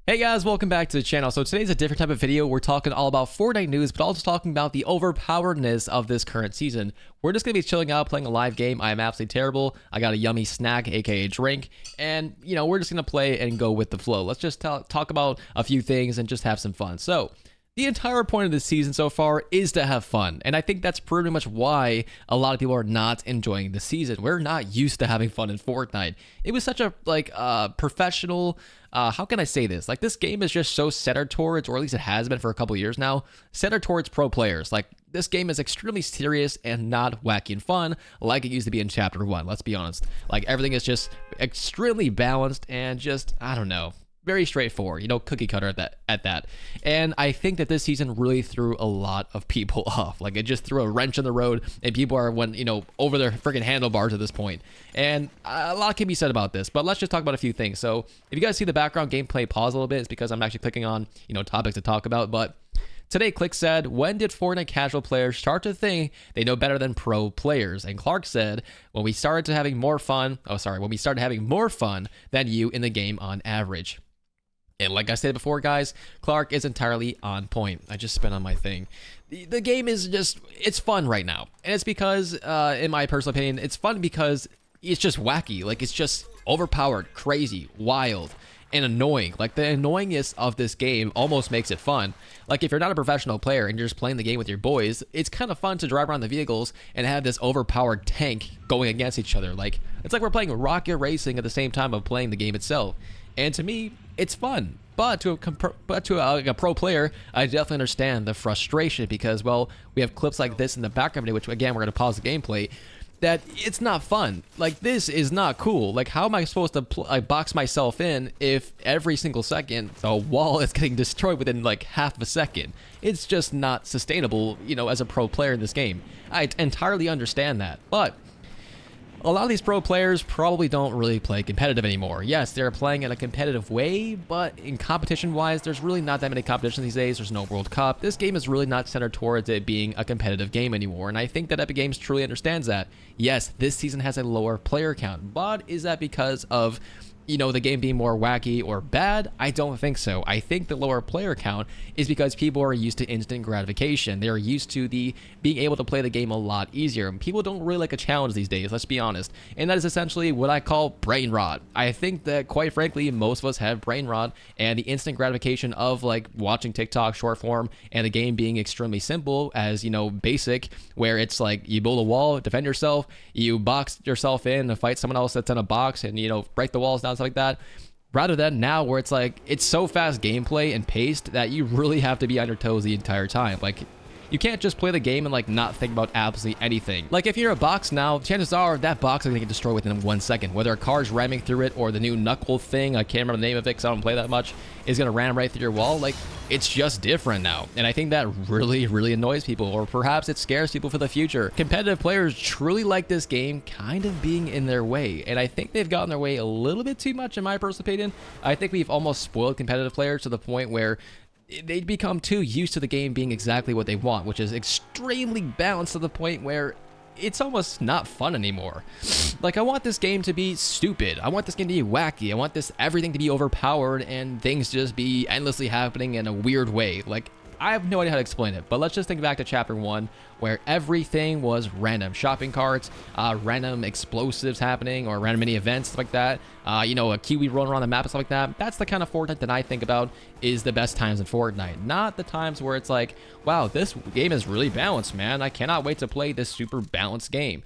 Hey guys, welcome back to the channel. So today's a different type of video. We're talking all about Fortnite news, but also talking about the overpoweredness of this current season. We're just going to be chilling out, playing a live game. I am absolutely terrible. I got a yummy snack, aka drink, and we're just going to play and go with the flow. Let's just talk about a few things and just have some fun. So the entire point of this season so far is to have fun, and I think that's pretty much why a lot of people are not enjoying the season. We're not used to having fun in Fortnite. It was such a professional. How can I say this? Like, this game is just so centered towards, or at least it has been for a couple years now, centered towards pro players. Like, this game is extremely serious and not wacky and fun like it used to be in Chapter 1. Let's be honest. Like, everything is just extremely balanced and just, I don't know, very straightforward, cookie cutter at that. And I think that this season really threw a lot of people off. Like, it just threw a wrench in the road, and people are over their freaking handlebars at this point. And a lot can be said about this, but let's just talk about a few things. So if you guys see the background gameplay pause a little bit, it's because I'm actually clicking on topics to talk about. But today, Click said, when did Fortnite casual players start to think they know better than pro players? And Clark said, when we started having more fun than you in the game on average. And like I said before, guys, Clark is entirely on point. I just spent on my thing. The game is just, it's fun right now. And it's because, in my personal opinion, it's fun because it's just wacky. Like, it's just overpowered, crazy, wild, and annoying. Like, the annoyingness of this game almost makes it fun. Like, if you're not a professional player and you're just playing the game with your boys, it's kind of fun to drive around the vehicles and have this overpowered tank going against each other. Like, it's like we're playing rocket racing at the same time of playing the game itself. And to me, it's fun. But to a pro player, I definitely understand the frustration because, well, we have clips like this in the background video, which, again, we're going to pause the gameplay, that it's not fun. Like, this is not cool. Like, how am I supposed to box myself in if every single second the wall is getting destroyed within, like, half a second? It's just not sustainable, as a pro player in this game. I entirely understand that. But a lot of these pro players probably don't really play competitive anymore. Yes, they're playing in a competitive way, but in competition-wise, there's really not that many competitions these days. There's no World Cup. This game is really not centered towards it being a competitive game anymore, and I think that Epic Games truly understands that. Yes, this season has a lower player count, but is that because of the game being more wacky or bad? I don't think so. I think the lower player count is because people are used to instant gratification. They're used to being able to play the game a lot easier. People don't really like a challenge these days, let's be honest. And that is essentially what I call brain rot. I think that, quite frankly, most of us have brain rot, and the instant gratification of, like, watching TikTok short form and the game being extremely simple as, basic, where it's like you build a wall, defend yourself, you box yourself in to fight someone else that's in a box, and break the walls down, like that, rather than now where it's like it's so fast gameplay and paced that you really have to be on your toes the entire time. Like, you can't just play the game and, like, not think about absolutely anything. Like, if you're a box now, chances are that box is gonna get destroyed within 1 second. Whether a car's ramming through it or the new knuckle thing, I can't remember the name of it because I don't play that much, is gonna ram right through your wall. Like, it's just different now. And I think that really, really annoys people, or perhaps it scares people for the future. Competitive players truly like this game kind of being in their way, and I think they've gotten their way a little bit too much, in my personal opinion. I think we've almost spoiled competitive players to the point where they become too used to the game being exactly what they want, which is extremely balanced to the point where it's almost not fun anymore. Like, I want this game to be stupid. I want this game to be wacky. I want everything to be overpowered and things just be endlessly happening in a weird way. Like, I have no idea how to explain it, but let's just think back to Chapter 1, where everything was random. Shopping carts, random explosives happening, or random mini events, stuff like that. A Kiwi rolling around the map and stuff like that. That's the kind of Fortnite that I think about is the best times in Fortnite. Not the times where it's like, wow, this game is really balanced, man. I cannot wait to play this super balanced game.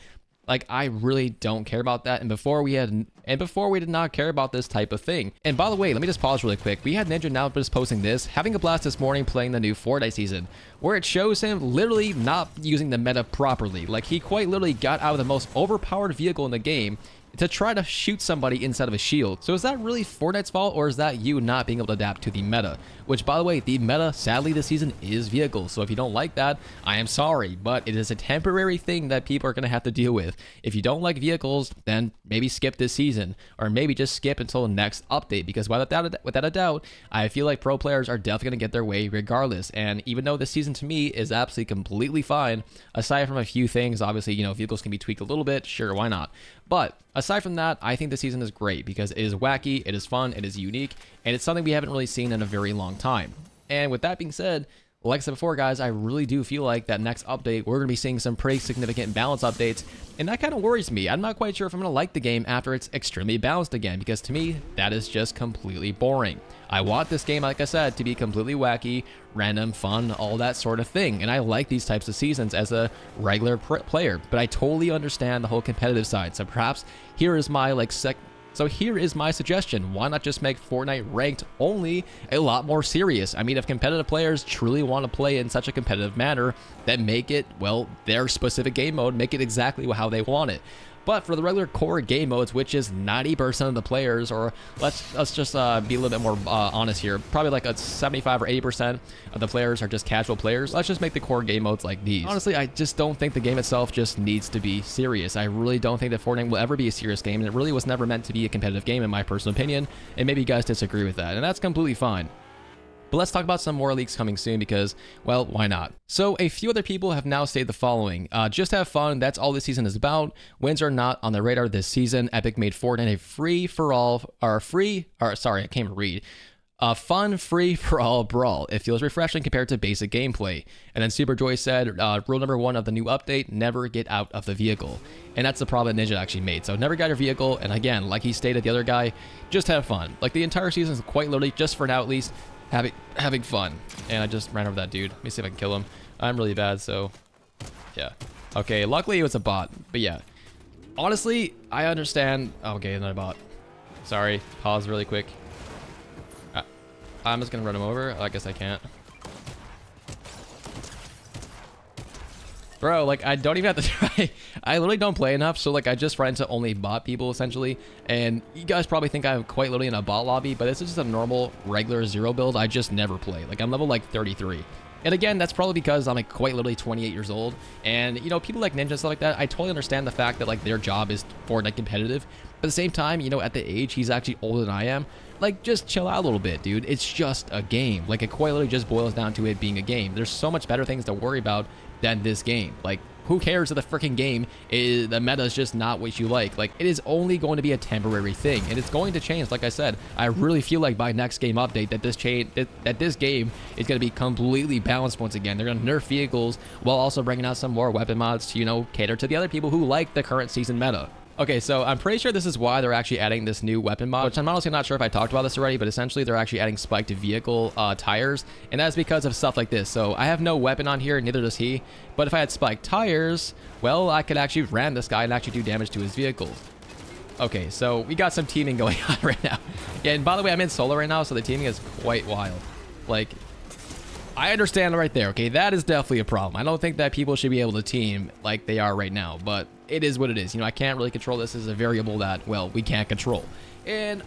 Like, I really don't care about that. And before we did not care about this type of thing. And by the way, let me just pause really quick. We had Ninja now just posting this, having a blast this morning playing the new Fortnite season, where it shows him literally not using the meta properly. Like, he quite literally got out of the most overpowered vehicle in the game to try to shoot somebody inside of a shield. So is that really Fortnite's fault, or is that you not being able to adapt to the meta? Which, by the way, the meta, sadly, this season is vehicles. So if you don't like that, I am sorry, but it is a temporary thing that people are going to have to deal with. If you don't like vehicles, then maybe skip this season, or maybe just skip until the next update, because without a doubt, I feel like pro players are definitely going to get their way regardless. And even though this season to me is absolutely completely fine, aside from a few things, obviously, vehicles can be tweaked a little bit, sure, why not? But Aside from that, I think the season is great because it is wacky, it is fun, it is unique, and it's something we haven't really seen in a very long time. And with that being said, like I said before, guys, I really do feel like that next update, we're going to be seeing some pretty significant balance updates, and that kind of worries me. I'm not quite sure if I'm going to like the game after it's extremely balanced again, because to me, that is just completely boring. I want this game, like I said, to be completely wacky, random, fun, all that sort of thing, and I like these types of seasons as a regular player, but I totally understand the whole competitive side, so perhaps here is my here is my suggestion. Why not just make Fortnite ranked only a lot more serious? I mean, if competitive players truly want to play in such a competitive manner, then make it, well, their specific game mode, make it exactly how they want it. But for the regular core game modes, which is 90% of the players, or let's just be a little bit more honest here, probably like a 75 or 80% of the players are just casual players. Let's just make the core game modes like these. Honestly, I just don't think the game itself just needs to be serious. I really don't think that Fortnite will ever be a serious game, and it really was never meant to be a competitive game in my personal opinion, and maybe you guys disagree with that, and that's completely fine. But let's talk about some more leaks coming soon because, well, why not? So a few other people have now stated the following. Just have fun, that's all this season is about. Wins are not on the radar this season. Epic made Fortnite a fun free-for-all brawl. It feels refreshing compared to basic gameplay. And then Superjoy said, rule number 1 of the new update, never get out of the vehicle. And that's the problem that Ninja actually made. So never get out of your vehicle, and again, like he stated, the other guy, just have fun. Like the entire season is quite literally, just for now at least, having fun. And I just ran over that dude. Let me see if I can kill him. I'm really bad, so yeah. Okay, luckily it was a bot, but yeah. Honestly, I understand. Okay, another bot. Sorry, pause really quick. I'm just gonna run him over. I guess I can't. Bro, like, I don't even have to try. I literally don't play enough, so, like, I just run into only bot people, essentially. And you guys probably think I'm quite literally in a bot lobby, but this is just a normal, regular zero build. I just never play. Like, I'm level, like, 33. And again, that's probably because I'm, like, quite literally 28 years old. And, you know, people like Ninja and stuff like that, I totally understand the fact that, like, their job is Fortnite competitive. But at the same time, you know, at the age he's actually older than I am, like, just chill out a little bit, dude. It's just a game. Like, it quite literally just boils down to it being a game. There's so much better things to worry about than this game. Like, who cares if the freaking game is, the meta is just not what you like? Like, it is only going to be a temporary thing, and it's going to change. Like I said, I really feel like by next game update that this game is going to be completely balanced once again. They're going to nerf vehicles while also bringing out some more weapon mods to, you know, cater to the other people who like the current season meta. Okay, so I'm pretty sure this is why they're actually adding this new weapon mod, which I'm honestly not sure if I talked about this already, but essentially they're actually adding spiked vehicle tires, and that's because of stuff like this. So I have no weapon on here, neither does he, but if I had spiked tires, well, I could actually ram this guy and actually do damage to his vehicle. Okay, so we got some teaming going on right now. Yeah, and by the way, I'm in solo right now, so the teaming is quite wild. Like, I understand right there, okay? That is definitely a problem. I don't think that people should be able to team like they are right now, but it is what it is. You know, I can't really control this as a variable that, well, we can't control. And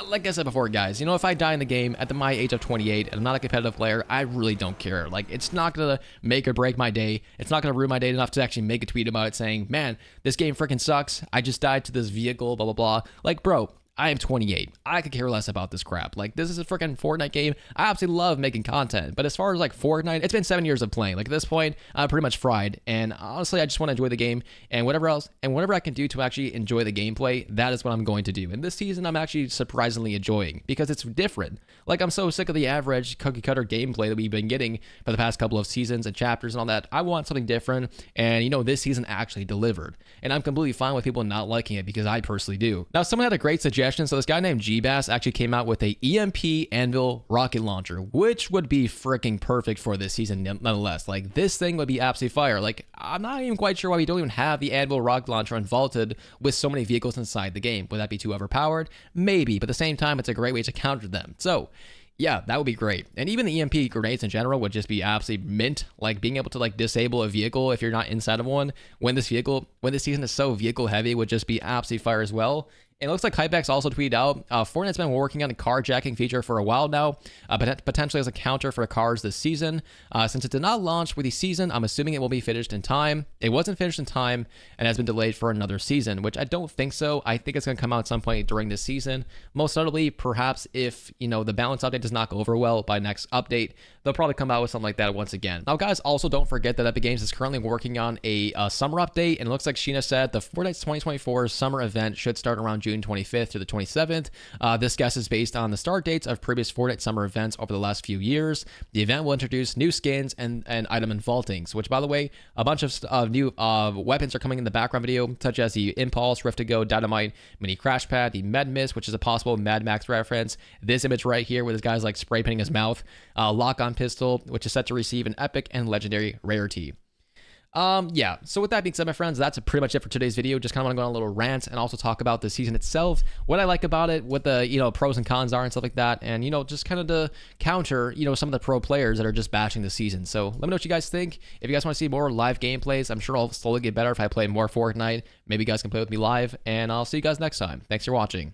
like I said before, guys, you know, if I die in the game at my age of 28 and I'm not a competitive player, I really don't care. Like, it's not going to make or break my day. It's not going to ruin my day enough to actually make a tweet about it saying, man, this game freaking sucks. I just died to this vehicle, blah, blah, blah. Like, bro, I am 28. I could care less about this crap. Like, this is a freaking Fortnite game. I absolutely love making content. But as far as, like, Fortnite, it's been 7 years of playing. Like, at this point, I'm pretty much fried. And honestly, I just want to enjoy the game and whatever else. And whatever I can do to actually enjoy the gameplay, that is what I'm going to do. And this season, I'm actually surprisingly enjoying because it's different. Like, I'm so sick of the average cookie-cutter gameplay that we've been getting for the past couple of seasons and chapters and all that. I want something different. And, you know, this season actually delivered. And I'm completely fine with people not liking it because I personally do. Now, someone had a great suggestion. So this guy named G-Bass actually came out with a EMP Anvil rocket launcher, which would be freaking perfect for this season nonetheless. Like, this thing would be absolutely fire. Like, I'm not even quite sure why we don't even have the Anvil rocket launcher unvaulted with so many vehicles inside the game. Would that be too overpowered? Maybe, but at the same time, it's a great way to counter them. So yeah, that would be great. And even the EMP grenades in general would just be absolutely mint. Like, being able to, like, disable a vehicle if you're not inside of one when this season is so vehicle heavy would just be absolutely fire as well. It looks like Hypex also tweeted out, Fortnite's been working on a carjacking feature for a while now, but potentially as a counter for cars this season. Since it did not launch with the season, I'm assuming it will be finished in time. It wasn't finished in time and has been delayed for another season, which I don't think so. I think it's going to come out at some point during this season. Most notably, perhaps if, the balance update does not go over well by next update, they'll probably come out with something like that once again. Now, guys, also don't forget that Epic Games is currently working on a summer update, and it looks like Sheena said the Fortnite 2024 summer event should start around June 25th to the 27th. This guess is based on the start dates of previous Fortnite summer events over the last few years. The event will introduce new skins and item and vaultings, which, by the way, a bunch of new weapons are coming in the background video, such as the Impulse, Rift to Go, Dynamite, Mini Crash Pad, the Med Mist, which is a possible Mad Max reference. This image right here with this guy's like spray painting his mouth. Lock-on pistol, which is set to receive an epic and legendary rarity. Yeah, so with that being said, my friends, that's pretty much it for today's video. Just kind of want to go on a little rant and also talk about the season itself, what I like about it, what the, pros and cons are and stuff like that, and, just kind of to counter, some of the pro players that are just bashing the season. So let me know what you guys think. If you guys want to see more live gameplays, I'm sure I'll slowly get better if I play more Fortnite. Maybe you guys can play with me live, and I'll see you guys next time. Thanks for watching.